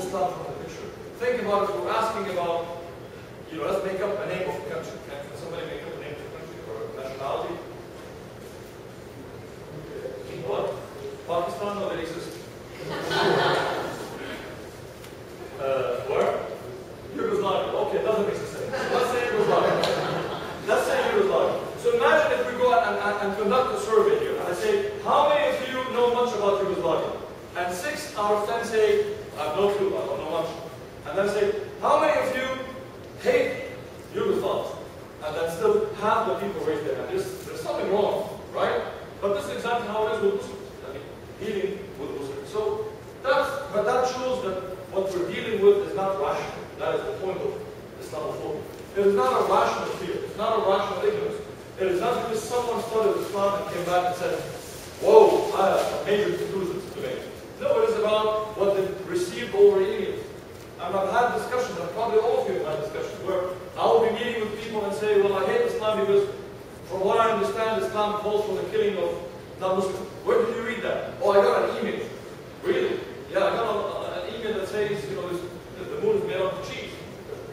Islam from the picture. Think about it, we're asking about, let's make up a name of a country. Can somebody make up a name of a country or a nationality? What? Pakistan? No, they exist. Where? Yugoslavia. Okay, doesn't make sense. Let's say Yugoslavia. Let's say Yugoslavia. So imagine if we go and conduct a survey here, and I say, how many of you know much about Yugoslavia? And 6 out of 10 say, I have no clue, I don't know much. And then say, how many of you hate Yugoslavia? And then still half the people raise their hand. There's something wrong, right? But this is exactly how it is with Muslims. I mean, dealing with Muslims. So but that shows that what we're dealing with is not rational. That is the point of Islamophobia. It is not a rational fear. It's not a rational ignorance. It is not because someone studied Islam and came back and said, whoa, I have major conclusions to make. No, it is about what they received over emails. And I've had discussions, and probably all of you have had discussions, where I will be meeting with people and say, well, I hate Islam because, from what I understand, Islam calls for the killing of non-Muslims. Where did you read that? Oh, I got an email. Really? Yeah, I got an email that says, the moon is made out of cheese.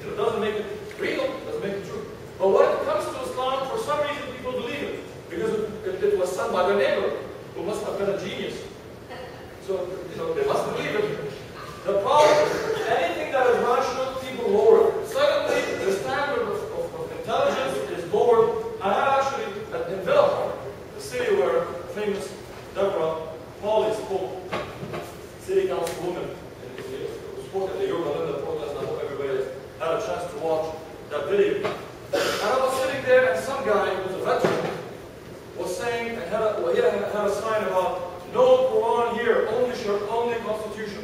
It doesn't make it real, doesn't make it true. But when it comes to Islam, for some reason people believe it. Because it was sent by their neighbor, who must have been a genius. So, they must believe it. The problem is, anything that is rational, people lower it. Secondly, the standard of intelligence is lowered. I had actually, in Villa, the city where famous Deborah Pauli spoke, city councilwoman, who spoke at the Yoga Linda protest, and I hope everybody has had a chance to watch that video. And I was sitting there, and some guy who was a veteran was saying, and had a sign about, no Quran here, only Constitution.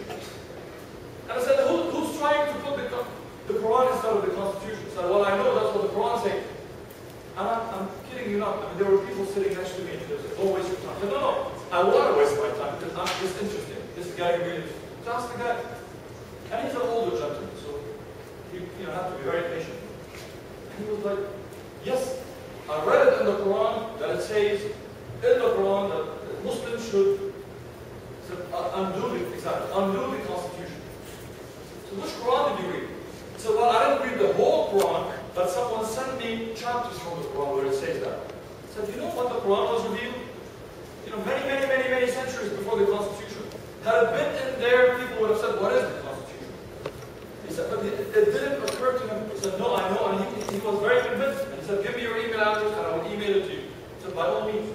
And I said, who's trying to put the Quran instead of the Constitution? I said, well, I know that's what the Quran says. And I'm kidding you not. I mean, there were people sitting next to me, and they said, don't waste your time. I said, no, I want to waste my time because it's interesting. This guy really, just the guy. And he's an older gentleman, so you have to be very patient. And he was like, yes, I read it in the Quran that it says in the Quran that Muslims should undo the Constitution. So which Quran did you read? He said, well, I didn't read the whole Quran, but someone sent me chapters from the Quran where it says that. I said, you know what the Quran was revealed? Many centuries before the Constitution. Had it been in there, people would have said, what is the Constitution? He said, but it didn't occur to him. He said, no, I know, and he was very convinced. And he said, give me your email address and I will email it to you. He said, by all means,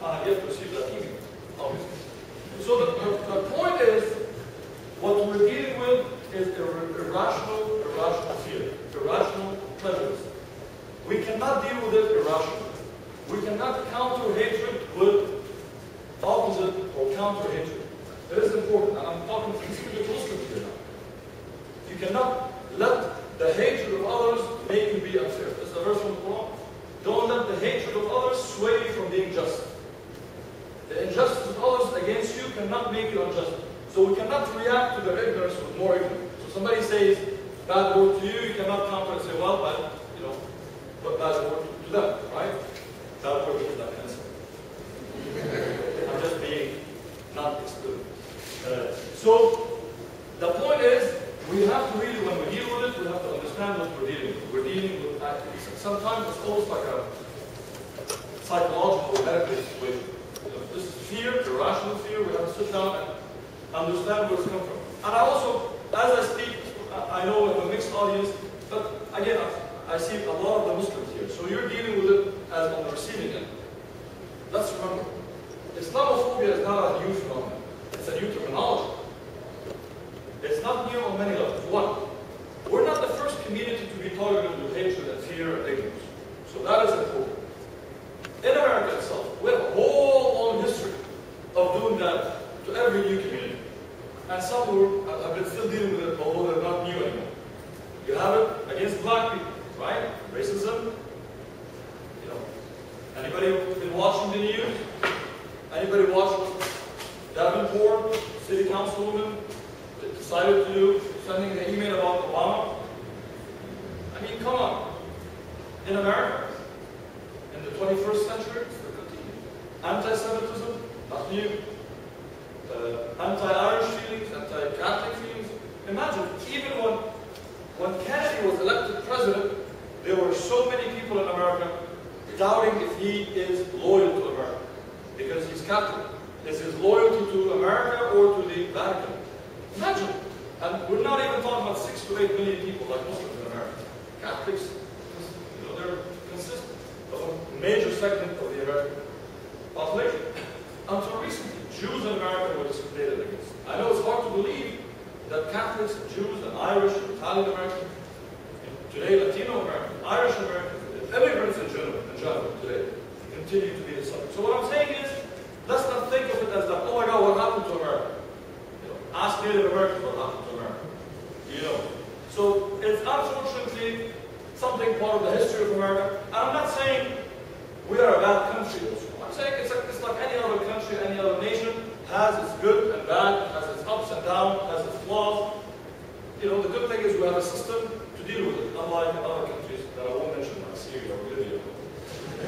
I have yet to receive that email, obviously. So the point is, what we're dealing with is irrational fear, irrational prejudice. We cannot deal with it irrationally. We cannot counter hatred with opposite or counter hatred. It is important, and I'm talking specifically to Muslims here now. You cannot let the hatred of others make you be unfair. This is a verse from the Quran. Don't let the hatred of others sway you from being just. The injustice of others against you cannot make you unjust. So we cannot react to their ignorance with more ignorance. So somebody says bad word to you, you cannot counter and say, well, but what bad word to them, right? Bad word to them, I'm just being not excluded. So the point is, we have to really, when we deal with it, we have to understand what we're dealing with. We're dealing with, sometimes it's almost like a psychological medical situation. This is fear, irrational fear. We have to sit down and understand where it's come from. And I also, as I speak, I know we have a mixed audience, but again, I see a lot of the Muslims here. So you're dealing with it as on the receiving end. Let's remember, Islamophobia is not a new phenomenon. It's a new terminology. It's not new on many levels. One, we're not the first community to be targeted with hatred and fear and ignorance. So that is important. In America itself, we have a whole long history of doing that to every new community. And some have been still dealing with it, although they're not new anymore. You have it against black people, right? Racism. Anybody been watching the news? Anybody watch Davenport, city councilwoman, decided to do, sending an email about Obama? I mean, come on. In America, in the 21st century, it's still continuing. Anti-Semitism, not new. Anti-Irish feelings, anti-Catholic feelings. Imagine doubting if he is loyal to America because he's Catholic. Is his loyalty to America or to the Vatican? Imagine. And we're not even talking about 6 to 8 million people like Muslims in America. Catholics, they're consistent of a major segment of the American population. Until recently, Jews in America were discriminated against. I know it's hard to believe that Catholics, Jews, and Irish, and Italian Americans, today Latino Americans, Irish Americans, immigrants in general today, continue to be the subject. So what I'm saying is, let's not think of it as that, oh my God, what happened to America? Ask Native Americans what happened to America. So it's unfortunately something part of the history of America. And I'm not saying we are a bad country also. I'm saying it's like any other country, any other nation, has its good and bad, has its ups and downs, has its flaws. The good thing is we have a system to deal with it, unlike in other countries that I won't mention, like Syria or Libya. We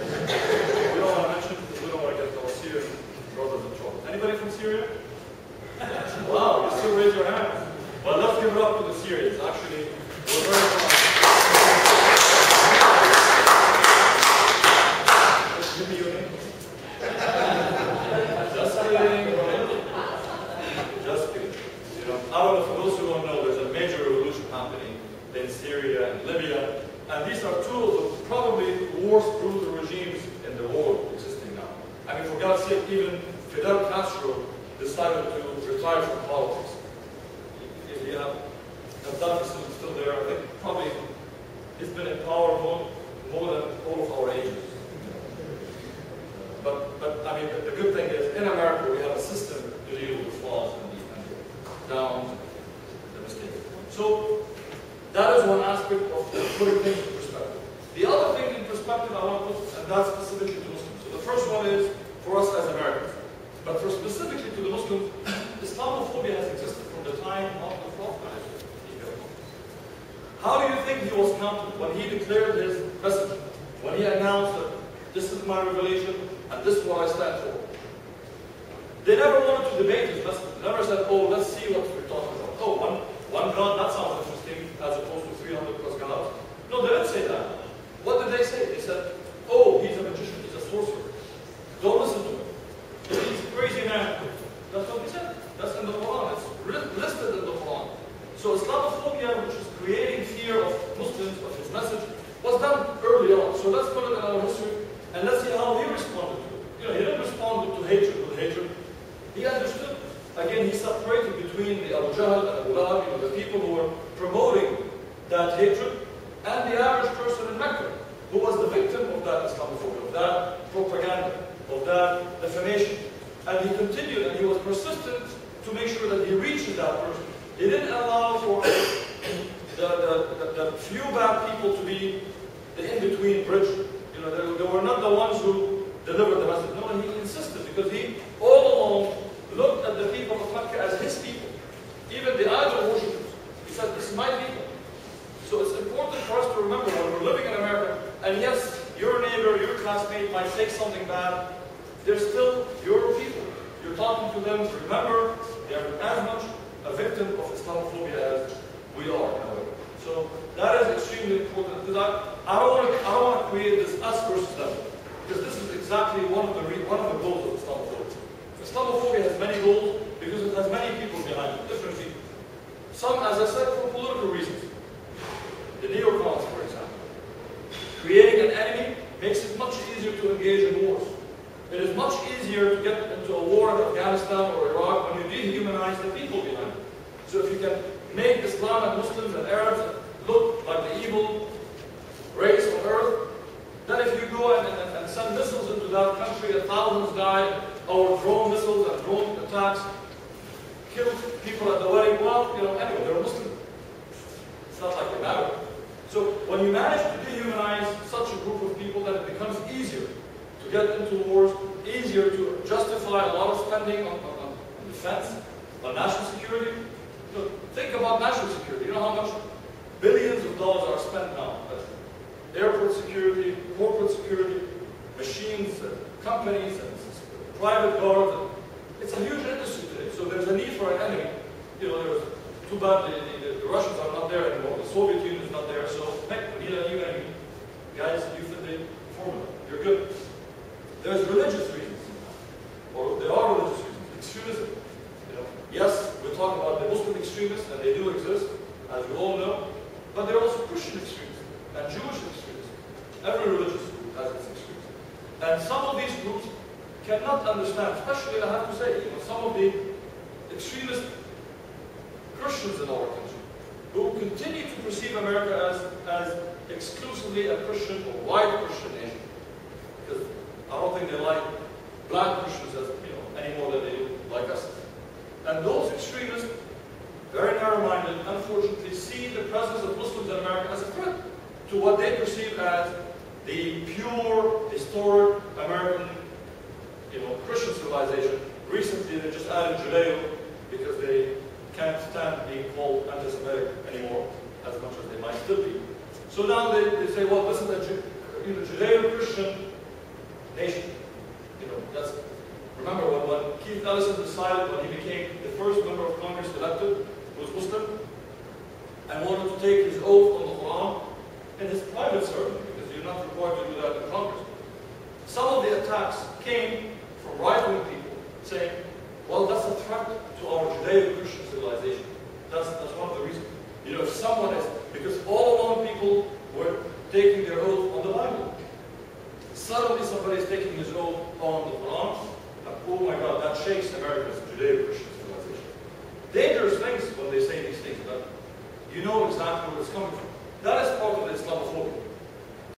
don't want to mention because we don't want to get our Syrian brothers in trouble. Anybody from Syria? Wow, you still raise your hand. Well, let's give it up to the Syrians. Actually, we're very proud. Give me your name. Just kidding. Just kidding. I don't know, for those who don't know, there's a major revolution happening in Syria and Libya, and these are two of the probably worst brutal regimes in the world existing now. I mean, for God's sake, even Fidel Castro decided to retire from politics. If you have Gaddafi is still there, I think probably he's been in power more than all of our ages. But I mean, the good thing is, in America, we have a system to deal with the flaws and the downs and the mistakes. So that is one aspect of putting things in perspective. The other thing in perspective I want to put, and that's specifically to Muslims. So the first one is for us as Americans. But for specifically to the Muslims, Islamophobia has existed from the time of the Prophet. How do you think he was counted when he declared his message? When he announced that this is my revelation and this is what I stand for? They never wanted to debate his message. They never said, oh, let's see what we're talking about. Oh, one God, that sounds interesting, as opposed to 300 plus gods. No, they didn't say that. What did they say? They said, oh, he's a magician, he's a sorcerer. Don't listen to him. He's a crazy man. That's what he said. That's in the Quran. It's listed in the Quran. So Islamophobia, which is creating fear of Muslims, of his message, was done early on. So let's put it in our history and let's see how he responded to it. He didn't respond to hatred with hatred. He understood. Again, he separated between the Abu Jahl and Abu Lahab, the people who were promoting that hatred, and the average person in Mecca, who was the victim of that Islamophobia, of that propaganda, of that defamation. And he continued, and he was persistent to make sure that he reaches that person. He didn't allow for the few bad people to be the in-between bridge. They were not the ones who delivered the message. No, and he insisted, because he all along looked at the people of Mecca as his people. Even the idol worshippers. He said, this is my people. So it's important for us to remember when we're living in America, and yes, your neighbor, your classmate might say something bad, they're still your people. You're talking to them. Remember, they're as much a victim of Islamophobia as we are in a way. So that is extremely important, because I don't want to create this us versus them, because this is exactly one of the goals of Islamophobia. Islamophobia has many goals because it has many people behind it, different people. Some, as I said, for political reasons. The neocons, for example. Creating an enemy makes it much easier to engage in wars. It is much easier to get into a war in Afghanistan or Iraq when you dehumanize the people behind it. So if you can make Islam and Muslims and Arabs look like the evil race on earth, then if you go and send missiles into that country and thousands die, or drone missiles and drone attacks kill people at the wedding, well, anyway, they're Muslim. It's not like they matter. So when you manage to dehumanize such a group of people, then it becomes easier to get into wars, easier to justify a lot of spending on defense, on national security. Think about national security. You know how much billions of dollars are spent now? Airport security, corporate security, machines, companies, and private guards. It's a huge industry today. So there's a need for an enemy. There's too bad the Russians are not there anymore. The Soviet Union is not there. So we need a new enemy. Guys, you fit the formula. you're good. There's religious reasons, or there are religious reasons. Extremism. Yes, we're talking about the Muslim extremists, and they do exist, as we all know, but there are also Christian extremists and Jewish extremists. Every religious group has its extremism. And some of these groups cannot understand, especially, I have to say, some of the extremist Christians in our country, who continue to perceive America as exclusively a Christian or white Christian nation. Because I don't think they like black Christians as, any more than they do like us. And those extremists, very narrow-minded, unfortunately, see the presence of Muslims in America as a threat to what they perceive as the pure, historic American, Christian civilization. Recently, they just added Judeo because they can't stand being called anti-Semitic anymore, as much as they might still be. So now they say, well, this is a Judeo-Christian nation. Remember when Keith Ellison decided, when he became the first member of Congress elected, who was Muslim, and wanted to take his oath on the Quran in his private ceremony, because you're not required to do that in Congress. Some of the attacks came from right-wing people saying, well, that's a threat to our Judeo-Christian civilization. That's one of the reasons. If someone is, because all along people were taking their oath on the Bible. Suddenly somebody is taking his oath on the Quran. Oh my God, that shakes America's Judeo-Christian civilization. Dangerous things when they say these things, but you know exactly where it's coming from. That is part of the Islamophobia.